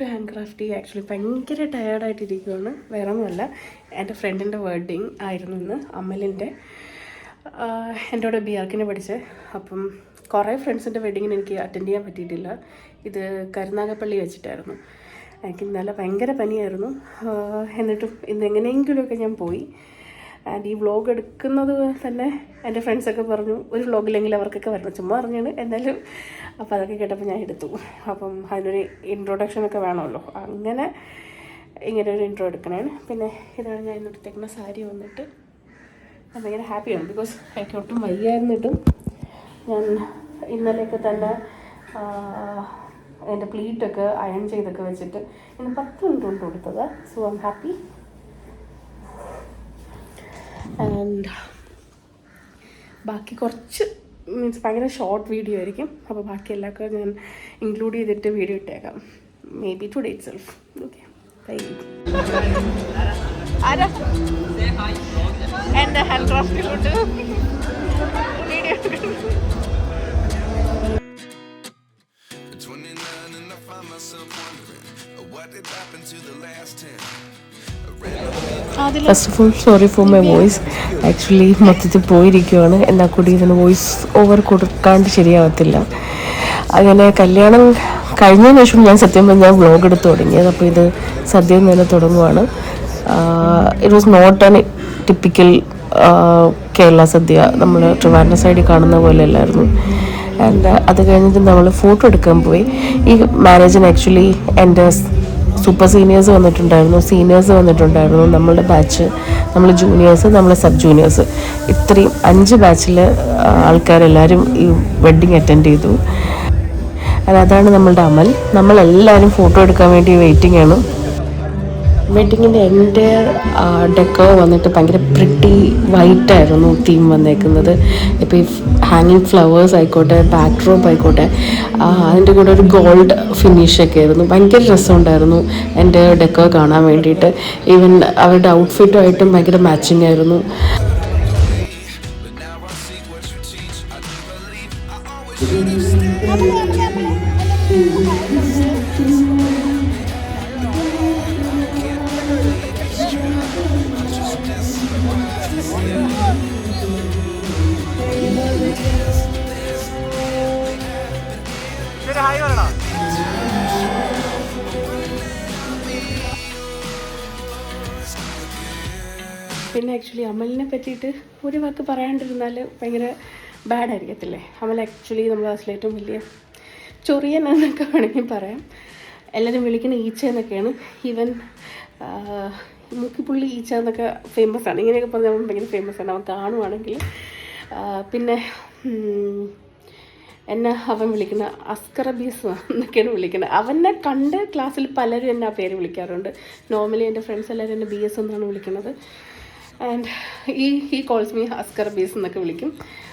To hand craft actually ഭയങ്കര ടയേർഡായിട്ടിരിക്കുകയാണ്. വേറെ ഒന്നുമല്ല, എൻ്റെ ഫ്രണ്ടിൻ്റെ വെഡ്ഡിങ് ആയിരുന്നു ഇന്ന്, അമലിൻ്റെ. എൻ്റെ കൂടെ BRക്കിന് പഠിച്ച്. അപ്പം കുറേ ഫ്രണ്ട്സിൻ്റെ വെഡ്ഡിങ്ങിന് എനിക്ക് അറ്റൻഡ് ചെയ്യാൻ പറ്റിയിട്ടില്ല. ഇത് കരുനാഗപ്പള്ളി വെച്ചിട്ടായിരുന്നു. എനിക്ക് ഇന്നലെ ഭയങ്കര പനിയായിരുന്നു. എന്നിട്ടും ഇന്ന് എങ്ങനെയെങ്കിലുമൊക്കെ ഞാൻ പോയി. ആൻഡ് ഈ വ്ളോഗ് എടുക്കുന്നത് തന്നെ എൻ്റെ ഫ്രണ്ട്സൊക്കെ പറഞ്ഞു ഒരു വ്ളോഗില്ലെങ്കിൽ അവർക്കൊക്കെ വരണം, ചുമ്മാ പറഞ്ഞാണ് എന്നാലും. അപ്പോൾ അതൊക്കെ കേട്ടപ്പോൾ ഞാൻ എടുത്തു. അപ്പം അതിനൊരു ഇൻട്രൊഡക്ഷനൊക്കെ വേണമല്ലോ, അങ്ങനെ ഇങ്ങനെ ഒരു ഇൻട്രോ എടുക്കണേ. പിന്നെ ഇതാണ് ഞാൻ ഇന്നെടുത്തേക്കുന്ന സാരി വന്നിട്ട്. ഞാൻ ഭയങ്കര ഹാപ്പിയാണ്, ബിക്കോസ് എനിക്ക് ഒട്ടും വയ്യായിരുന്നിട്ടും ഞാൻ ഇന്നലെയൊക്കെ തന്നെ എൻ്റെ പ്ലീറ്റൊക്കെ അയൺ ചെയ്തൊക്കെ വെച്ചിട്ട് ഇന്ന് 10 മിനിറ്റ് കൊണ്ട് കൊടുത്തത്. So I am happy. And ബാക്കി കുറച്ച് മീൻസ് ഭയങ്കര ഷോർട്ട് വീഡിയോ ആയിരിക്കും. അപ്പോൾ ബാക്കി എല്ലാവർക്കും ഞാൻ ഇൻക്ലൂഡ് ചെയ്തിട്ട് വീഡിയോ ഇട്ടേക്കാം, maybe today itself. Okay, bye. എൻ്റെ ഹാൻഡ് ക്രാഫ്റ്റിലോട്ട് video first of all sorry for my voice. Actually മൊത്തത്തിൽ പോയിരിക്കുവാണ്, എന്നാൽ കൂടി ഇതിന് വോയിസ് ഓവർ കൊടുക്കാണ്ട് ശരിയാവത്തില്ല. അങ്ങനെ കല്യാണം കഴിഞ്ഞതിന് ശേഷം ഞാൻ സത്യം പറഞ്ഞാൽ വ്ളോഗ് എടുത്ത് തുടങ്ങിയത്. അപ്പോൾ ഇത് സദ്യ തന്നെ തുടങ്ങുവാണ്. It was not an typical Kerala sadya, നമ്മൾ ട്രിവാൻഡ്രം സൈഡിൽ കാണുന്ന പോലെ അല്ലായിരുന്നു. ആൻഡ് അത് കഴിഞ്ഞിട്ട് നമ്മൾ ഫോട്ടോ എടുക്കാൻ പോയി. ഈ മാരേജിന് ആക്ച്വലി എൻ്റെ സൂപ്പർ സീനിയേഴ്സ് വന്നിട്ടുണ്ടായിരുന്നു, സീനിയേഴ്സ് വന്നിട്ടുണ്ടായിരുന്നു, നമ്മളുടെ ബാച്ച്, നമ്മൾ ജൂനിയേഴ്സ്, നമ്മൾ സബ് ജൂനിയേഴ്സ്, ഇത്രയും 5 ബാച്ചിലെ ആൾക്കാരെല്ലാവരും ഈ വെഡ്ഡിങ് അറ്റൻഡ് ചെയ്തു. അതാണ് നമ്മളുടെ അമൽ. നമ്മളെല്ലാവരും ഫോട്ടോ എടുക്കാൻ വേണ്ടി വെയിറ്റിംഗ് ആണ്. വെഡ്ഡിങ്ങിൻ്റെ എൻ്റെ ഡെക്കോ വന്നിട്ട് ഭയങ്കര പ്രിട്ടി വൈറ്റായിരുന്നു തീം വന്നേക്കുന്നത്. ഇപ്പോൾ ഈ ഹാങ്ങിങ് ഫ്ലവേഴ്സ് ആയിക്കോട്ടെ, ബാക്ക് ഡ്രോപ്പ് ആയിക്കോട്ടെ, അതിൻ്റെ കൂടെ ഒരു ഗോൾഡ് ഫിനിഷൊക്കെ ആയിരുന്നു. ഭയങ്കര രസമുണ്ടായിരുന്നു എൻ്റെ ഡെക്കോ കാണാൻ വേണ്ടിയിട്ട്. ഈവൻ അവരുടെ ഔട്ട്ഫിറ്റുമായിട്ടും ഭയങ്കര മാച്ചിങ് ആയിരുന്നു. പിന്നെ ആക്ച്വലി അമലിനെ പറ്റിയിട്ട് ഒരു വാക്ക് പറയാണ്ടിരുന്നാൽ ഭയങ്കര ബാഡായിരിക്കത്തില്ലേ. അമൽ ആക്ച്വലി നമ്മൾ ക്ലാസ്സിലെ ഏറ്റവും വലിയ ചൊറിയൻ എന്നൊക്കെ വേണമെങ്കിൽ പറയാം. എല്ലാവരും വിളിക്കുന്ന ഈച്ച എന്നൊക്കെയാണ്. ഈവൻ മുക്കിപ്പുള്ളി ഈച്ച എന്നൊക്കെ ഫേമസ് ആണ്. ഇങ്ങനെയൊക്കെ പറഞ്ഞാൽ അവൻ ഭയങ്കര ഫേമസ് ആണ്, അവൻ കാണുവാണെങ്കിൽ. പിന്നെ എന്നെ അവൻ വിളിക്കുന്ന അസ്കറബീസ് എന്നൊക്കെയാണ് വിളിക്കുന്നത്. അവനെ കണ്ട് ക്ലാസ്സിൽ പലരും എന്നെ ആ പേര് വിളിക്കാറുണ്ട്. നോർമലി എൻ്റെ ഫ്രണ്ട്സ് എല്ലാവരും എന്നെ BS എന്നാണ് വിളിക്കുന്നത്. ആൻഡ് ഈ കോൾസ് മീ അസ്കറബീസ് എന്നൊക്കെ വിളിക്കും.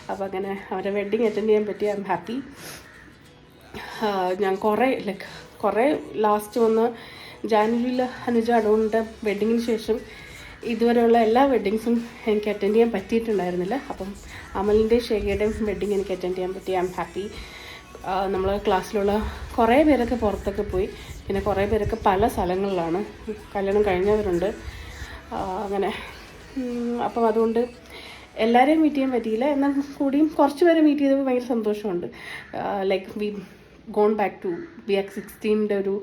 അപ്പോൾ അങ്ങനെ അവരുടെ വെഡ്ഡിങ് അറ്റൻഡ് ചെയ്യാൻ പറ്റി. I am happy. ഞാൻ കുറേ ലാസ്റ്റ് വന്ന് ജാനുവരിയിൽ അനുജ അടൂണിൻ്റെ വെഡ്ഡിങ്ങിന് ശേഷം ഇതുവരെയുള്ള എല്ലാ വെഡ്ഡിങ്സും എനിക്ക് അറ്റൻഡ് ചെയ്യാൻ പറ്റിയിട്ടുണ്ടായിരുന്നില്ല. അപ്പം അമലിൻ്റെയും ഷേഖയുടെയും വെഡ്ഡിങ് എനിക്ക് അറ്റൻഡ് ചെയ്യാൻ പറ്റി. I am happy. നമ്മൾ ക്ലാസ്സിലുള്ള കുറേ പേരൊക്കെ പുറത്തൊക്കെ പോയി. പിന്നെ കുറേ പേരൊക്കെ പല സ്ഥലങ്ങളിലാണ്, കല്യാണം കഴിഞ്ഞവരുണ്ട്. അങ്ങനെ അപ്പം അതുകൊണ്ട് എല്ലാവരെയും മീറ്റ് ചെയ്യാൻ പറ്റിയില്ല. എന്നാൽ കൂടിയും കുറച്ച് പേരെ മീറ്റ് ചെയ്തപ്പോൾ ഭയങ്കര സന്തോഷമുണ്ട്. Like we gone back to BX16 ഒരു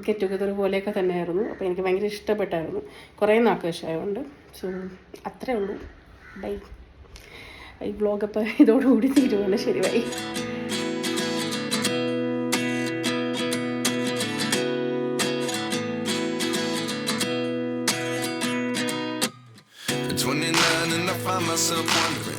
ഗെറ്റ് ടുഗദർ പോലെയൊക്കെ തന്നെയായിരുന്നു. അപ്പോൾ എനിക്ക് ഭയങ്കര ഇഷ്ടപ്പെട്ടായിരുന്നു, കുറേ നാക്കശായതുകൊണ്ട്. സോ അത്രേ ഉള്ളൂ. ബൈ. ഈ വ്ളോഗപ്പോൾ ഇതോടുകൂടി തീരുവാണ്. ശരി, ബൈ. Myself wondering